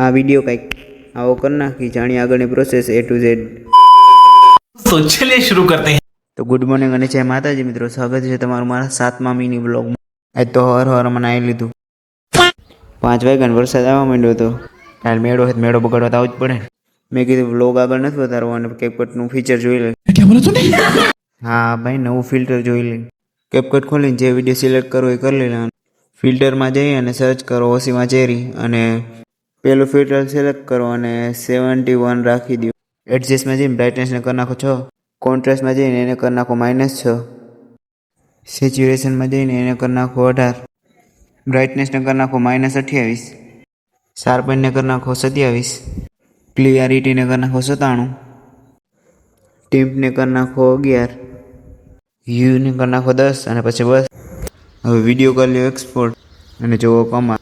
આ વિડીયો કંઈક આવો કરી નાખી, જાણીએ આગળની પ્રોસેસ A to Z। तो चलिए शुरू करते हैं। તો ગુડ મોર્નિંગ અને જય માતાજી મિત્રો, સ્વાગત છે તમારું મારા 7મા મિની બ્લોગમાં। આજ તો હવાર મને આવી લીધું 5 વાગ્યાનો વરસાદ આવવા માંડ્યો હતો। કાલ મેળો હોય, મેળો બગાડવા તો આવવું જ પડે ને। મેં કીધું બ્લોગ આગળ નથી વધારવો અને કેપકટનું ફીચર જોઈ લે। હા ભાઈ, નવું ફિલ્ટર જોઈ લે। કેપકટ ખોલીને જે વિડીયો સિલેક્ટ કરવો એ કરી લેવાનો। ફિલ્ટરમાં જઈ અને સર્ચ કરો ઓસીમાં ચેરી અને પેલું ફિલ્ટર સિલેક્ટ કરો અને 71 રાખી દો। એડજસ્ટમાં જઈને બ્રાઇટનેસને કરી નાખો 6, કોન્ટ્રાસ્ટમાં જઈને એને કરી નાખો -6, સેચ્યુરેશનમાં જઈને એને કરી નાખો 18, બ્રાઇટનેસને કરી નાખો -28, શાર્પનને કરી નાખો 27, ક્લિયરિટીને કરી નાખો 97, ટીમ્પને કરી નાખો 11, યુને કરી નાખો 10 અને પછી બસ। હવે વિડીયો કરી લો એક્સપોર્ટ અને જોવો કમાલ।